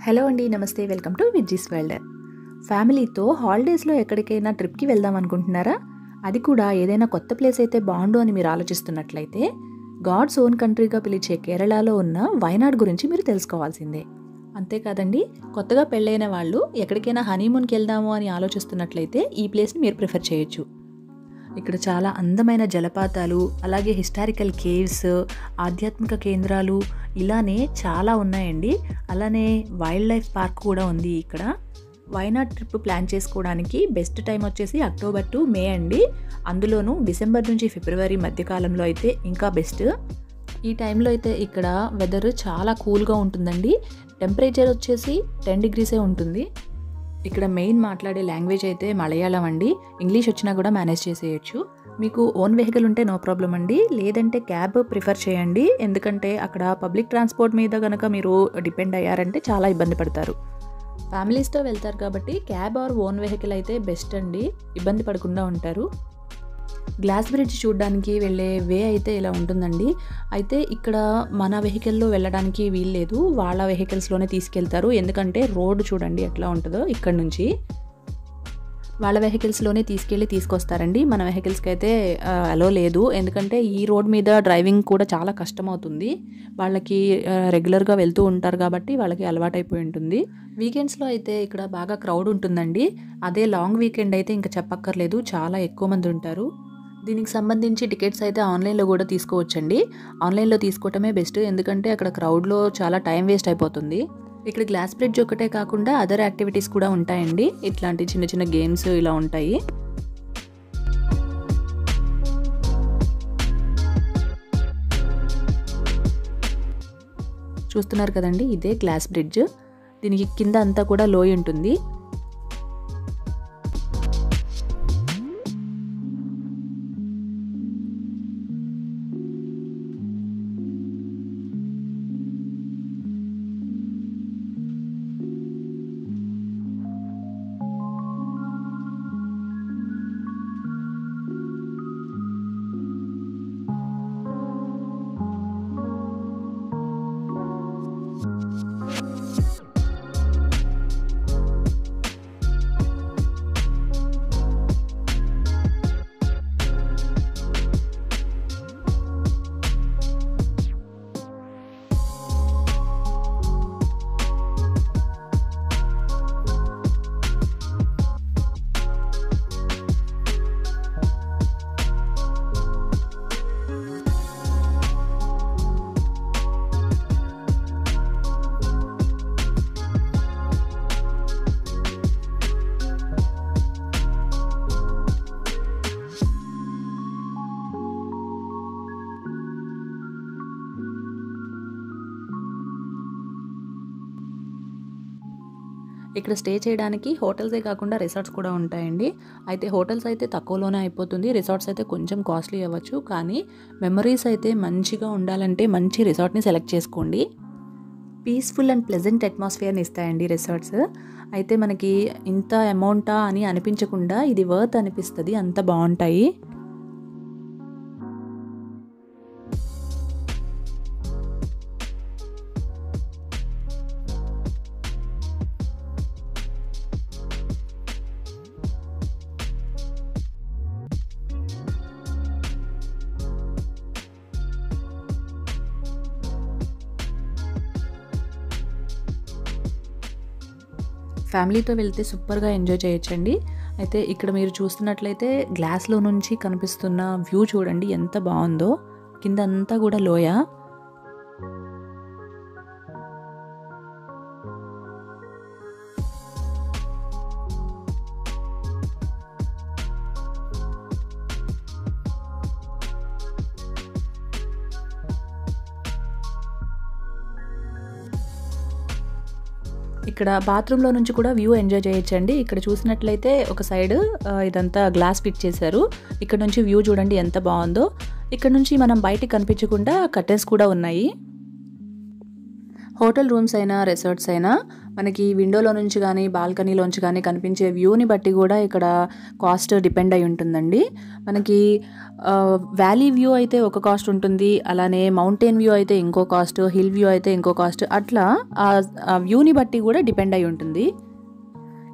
Hello అండి, నమస్తే. Welcome to Vijji's world. ఫ్యామిలీతో హాలిడేస్లో ఎక్కడికైనా ట్రిప్కి వెళ్దాం అనుకుంటున్నారా? అది కూడా ఏదైనా కొత్త ప్లేస్ అయితే బాగుండు అని మీరు ఆలోచిస్తున్నట్లయితే గాడ్స్ ఓన్ కంట్రీగా పిలిచే కేరళలో ఉన్న వయనాడ్ గురించి మీరు తెలుసుకోవాల్సిందే. అంతేకాదండి, కొత్తగా పెళ్ళైన వాళ్ళు ఎక్కడికైనా హనీమూన్కి వెళ్దాము అని ఆలోచిస్తున్నట్లయితే ఈ ప్లేస్ని మీరు ప్రిఫర్ చేయొచ్చు. ఇక్కడ చాలా అందమైన జలపాతాలు, అలాగే హిస్టారికల్ కేవ్స్, ఆధ్యాత్మిక కేంద్రాలు ఇలానే చాలా ఉన్నాయండి. అలానే వైల్డ్ లైఫ్ పార్క్ కూడా ఉంది ఇక్కడ. వయనాడ్ ట్రిప్ ప్లాన్ చేసుకోవడానికి బెస్ట్ టైం వచ్చేసి అక్టోబర్ టు మే అండి. అందులోనూ డిసెంబర్ నుంచి ఫిబ్రవరి మధ్యకాలంలో అయితే ఇంకా బెస్ట్. ఈ టైంలో అయితే ఇక్కడ వెదర్ చాలా కూల్గా ఉంటుందండి. టెంపరేచర్ వచ్చేసి 10 degrees ఉంటుంది. ఇక్కడ మెయిన్ మాట్లాడే లాంగ్వేజ్ అయితే మలయాళం అండి. ఇంగ్లీష్ వచ్చినా కూడా మేనేజ్ చేసేయచ్చు. మీకు ఓన్ వెహికల్ ఉంటే నో ప్రాబ్లం అండి, లేదంటే క్యాబ్ ప్రిఫర్ చేయండి. ఎందుకంటే అక్కడ పబ్లిక్ ట్రాన్స్పోర్ట్ మీద కనుక మీరు డిపెండ్ అయ్యారంటే చాలా ఇబ్బంది పడతారు. ఫ్యామిలీస్తో వెళ్తారు కాబట్టి క్యాబ్ ఆర్ ఓన్ వెహికల్ అయితే బెస్ట్ అండి, ఇబ్బంది పడకుండా ఉంటారు. గ్లాస్ బ్రిడ్జ్ చూడడానికి వెళ్ళే వే అయితే ఇలా ఉంటుందండి. అయితే ఇక్కడ మన వెహికల్లో వెళ్ళడానికి వీల్లేదు, వాళ్ళ వెహికల్స్లోనే తీసుకెళ్తారు. ఎందుకంటే రోడ్డు చూడండి ఎట్లా ఉంటుందో. ఇక్కడ నుంచి వాళ్ళ వెహికల్స్లోనే తీసుకొస్తారండి. మన వెహికల్స్కి అయితే అలో లేదు. ఎందుకంటే ఈ రోడ్ మీద డ్రైవింగ్ కూడా చాలా కష్టం అవుతుంది. వాళ్ళకి రెగ్యులర్గా వెళ్తూ ఉంటారు కాబట్టి వాళ్ళకి అలవాటైపోయి ఉంటుంది. వీకెండ్స్లో అయితే ఇక్కడ బాగా క్రౌడ్ ఉంటుందండి. అదే లాంగ్ వీకెండ్ అయితే ఇంకా చెప్పక్కర్లేదు, చాలా ఎక్కువ మంది ఉంటారు. దీనికి సంబంధించి టికెట్స్ అయితే ఆన్లైన్లో కూడా తీసుకోవచ్చండి. ఆన్లైన్లో తీసుకోవటమే బెస్ట్, ఎందుకంటే అక్కడ క్రౌడ్లో చాలా టైం వేస్ట్ అయిపోతుంది. ఇక్కడ గ్లాస్ బ్రిడ్జ్ ఒకటే కాకుండా అదర్ యాక్టివిటీస్ కూడా ఉంటాయండి. ఇట్లాంటి చిన్న చిన్న గేమ్స్ ఇలా ఉంటాయి. చూస్తున్నారు కదండి, ఇదే గ్లాస్ బ్రిడ్జ్. దీనికి కింద అంతా కూడా లోయ ఉంటుంది. ఇక్కడ స్టే చేయడానికి హోటల్సే కాకుండా రిసార్ట్స్ కూడా ఉంటాయండి. అయితే హోటల్స్ అయితే తక్కువలోనే అయిపోతుంది, రిసార్ట్స్ అయితే కొంచెం కాస్ట్లీ అవ్వచ్చు. కానీ మెమరీస్ అయితే మంచిగా ఉండాలంటే మంచి రిసార్ట్ని సెలెక్ట్ చేసుకోండి. పీస్ఫుల్ అండ్ ప్లెజెంట్ అట్మాస్ఫియర్ని ఇస్తాయండి రిసార్ట్స్. అయితే మనకి ఇంత అమౌంటా అని అనిపించకుండా ఇది వర్త్ అనిపిస్తుంది, అంత బాగుంటాయి. ఫ్యామిలీతో వెళ్తే సూపర్గా ఎంజాయ్ చేయొచ్చండి. అయితే ఇక్కడ మీరు చూస్తున్నట్లయితే గ్లాస్లో నుంచి కనిపిస్తున్న వ్యూ చూడండి ఎంత బాగుందో. కింద అంతా కూడా లోయ. ఇక్కడ బాత్రూంలో నుంచి కూడా వ్యూ ఎంజాయ్ చేయొచ్చండి. ఇక్కడ చూసినట్లయితే ఒక సైడ్ ఇదంతా గ్లాస్ ఫిట్ చేశారు. ఇక్కడ నుంచి వ్యూ చూడండి ఎంత బాగుందో. ఇక్కడ నుంచి మనం బయటికి కనిపించకుండా కర్టెన్స్ కూడా ఉన్నాయి. హోటల్ రూమ్స్ అయినా, రిసార్ట్స్ అయినా మనకి విండోలో నుంచి కానీ, బాల్కనీలోంచి కానీ కనిపించే వ్యూని బట్టి కూడా ఇక్కడ కాస్ట్ డిపెండ్ అయి ఉంటుందండి. మనకి వ్యాలీ వ్యూ అయితే ఒక కాస్ట్ ఉంటుంది, అలానే మౌంటైన్ వ్యూ అయితే ఇంకో కాస్ట్, హిల్ వ్యూ అయితే ఇంకో కాస్ట్, అట్లా ఆ వ్యూని బట్టి కూడా డిపెండ్ అయి ఉంటుంది.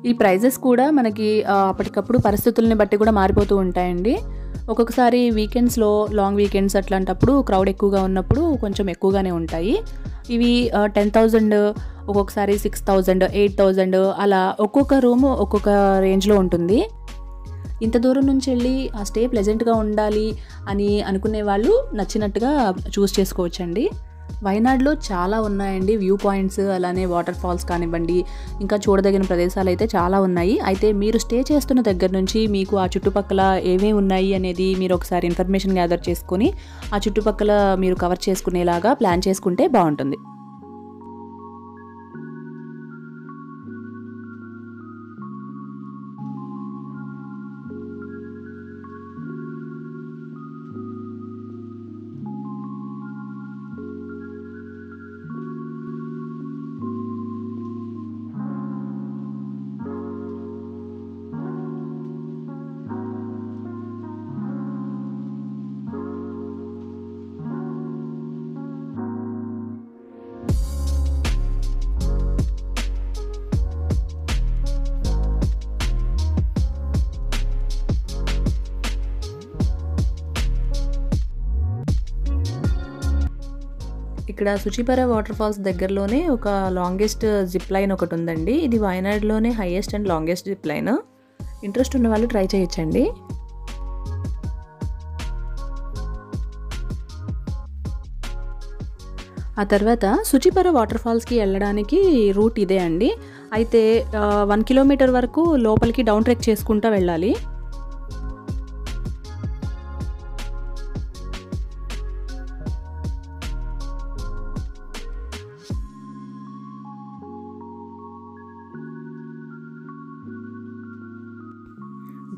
ఈ ప్రైజెస్ కూడా మనకి అప్పటికప్పుడు పరిస్థితుల్ని బట్టి కూడా మారిపోతూ ఉంటాయండి. ఒక్కొక్కసారి వీకెండ్స్లో, లాంగ్ వీకెండ్స్ అట్లాంటప్పుడు క్రౌడ్ ఎక్కువగా ఉన్నప్పుడు కొంచెం ఎక్కువగానే ఉంటాయి. ఇవి 10,000, ఒక్కొక్కసారి 6,000, 8,000 అలా ఒక్కొక్క రూము ఒక్కొక్క రేంజ్లో ఉంటుంది. ఇంత దూరం నుంచి వెళ్ళి ఆ స్టే ప్లెజెంట్గా ఉండాలి అని అనుకునే వాళ్ళు నచ్చినట్టుగా చూస్ చేసుకోవచ్చండి. వయనాడ్లో చాలా ఉన్నాయండి వ్యూ పాయింట్స్, అలానే వాటర్ ఫాల్స్ కానివ్వండి, ఇంకా చూడదగిన ప్రదేశాలు అయితే చాలా ఉన్నాయి. అయితే మీరు స్టే చేస్తున్న దగ్గర నుంచి మీకు ఆ చుట్టుపక్కల ఏమేమి ఉన్నాయి అనేది మీరు ఒకసారి ఇన్ఫర్మేషన్ గ్యాదర్ చేసుకొని ఆ చుట్టుపక్కల మీరు కవర్ చేసుకునేలాగా ప్లాన్ చేసుకుంటే బాగుంటుంది. ఇక్కడ సుచిపర వాటర్ ఫాల్స్ దగ్గరలోనే ఒక లాంగెస్ట్ జిప్ లైన్ ఒకటి ఉందండి. ఇది వయనాడ్లోనే highest and longest zip line. Interest ఉన్న వాళ్ళు ట్రై చేయొచ్చండి. ఆ తర్వాత సుచిపర వాటర్ ఫాల్స్కి వెళ్ళడానికి రూట్ ఇదే అండి. అయితే 1 కిలోమీటర్ వరకు లోపలికి డౌన్ ట్రెక్ చేసుకుంటూ వెళ్ళాలి.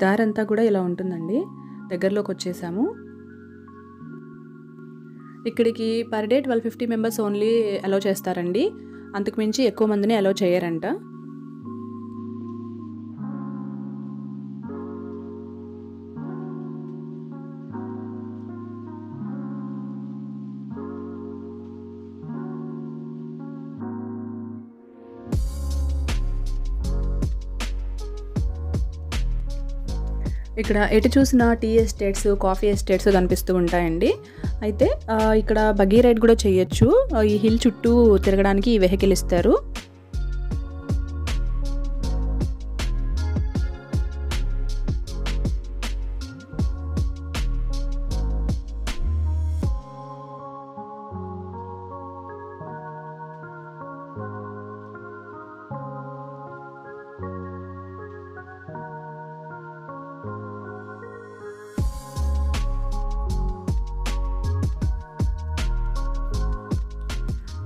దారంతా కూడా ఇలా ఉంటుందండి. దగ్గరలోకి వచ్చేసాము. ఇక్కడికి per day 1250 members only allow చేస్తారండి. అంతకుమించి ఎక్కువ మందిని అలౌ చేయరంట. ఇక్కడ ఎటు చూసినా టీ ఎస్టేట్స్, కాఫీ ఎస్టేట్స్ కనిపిస్తూ ఉంటాయండి. అయితే ఇక్కడ బగ్గీ రైడ్ కూడా చేయొచ్చు. ఈ హిల్ చుట్టూ తిరగడానికి ఈ వెహికల్ ఇస్తారు.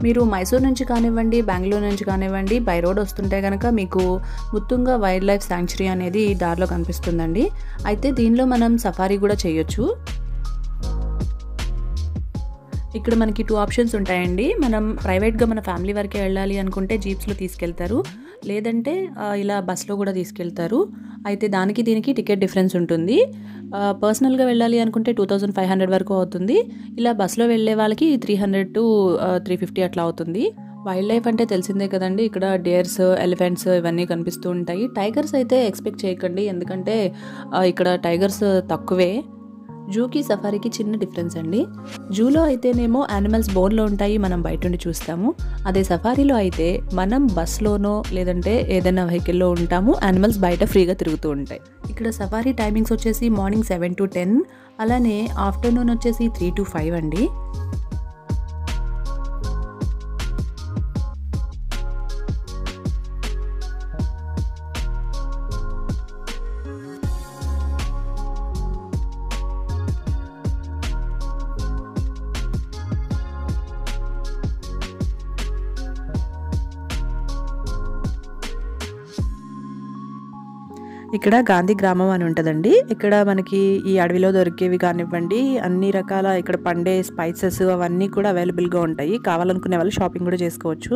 మీరు మైసూర్ నుంచి కానివ్వండి, బెంగళూరు నుంచి కానివ్వండి, బై రోడ్ వస్తుంటే కనుక మీకు ముత్తుంగా వైల్డ్ లైఫ్ శాంక్చురీ అనేది దారిలో కనిపిస్తుందండి. అయితే దీనిలో మనం సఫారీ కూడా చేయొచ్చు. ఇక్కడ మనకి 2 ఆప్షన్స్ ఉంటాయండి. మనం ప్రైవేట్గా మన ఫ్యామిలీ వరకే వెళ్ళాలి అనుకుంటే జీప్స్లో తీసుకెళ్తారు, లేదంటే ఇలా బస్లో కూడా తీసుకెళ్తారు. అయితే దానికి దీనికి టికెట్ డిఫరెన్స్ ఉంటుంది. పర్సనల్గా వెళ్ళాలి అనుకుంటే 2500 వరకు అవుతుంది. ఇలా బస్లో వెళ్ళే వాళ్ళకి 300 to 350 అట్లా అవుతుంది. వైల్డ్ లైఫ్ అంటే తెలిసిందే కదండి. ఇక్కడ డేర్స్, ఎలిఫెంట్స్ ఇవన్నీ కనిపిస్తూ ఉంటాయి. టైగర్స్ అయితే ఎక్స్పెక్ట్ చేయకండి, ఎందుకంటే ఇక్కడ టైగర్స్ తక్కువే. జూకి సఫారీకి చిన్న డిఫరెన్స్ అండి. జూలో అయితేనేమో యానిమల్స్ బోన్లో ఉంటాయి, మనం బయట నుండి చూస్తాము. అదే సఫారీలో అయితే మనం బస్లోనో లేదంటే ఏదైనా వెహికల్లో ఉంటాము, యానిమల్స్ బయట ఫ్రీగా తిరుగుతూ ఉంటాయి. ఇక్కడ సఫారీ టైమింగ్స్ వచ్చేసి మార్నింగ్ 7 to 10, అలానే ఆఫ్టర్నూన్ వచ్చేసి 3 to 5 అండి. ఇక్కడ గాంధీ గ్రామం అని ఉంటుందండి. ఇక్కడ మనకి ఈ అడవిలో దొరికేవి కానివ్వండి, అన్ని రకాల ఇక్కడ పండే స్పైసెస్ అవన్నీ కూడా అవైలబుల్గా ఉంటాయి. కావాలనుకునే వాళ్ళు షాపింగ్ కూడా చేసుకోవచ్చు.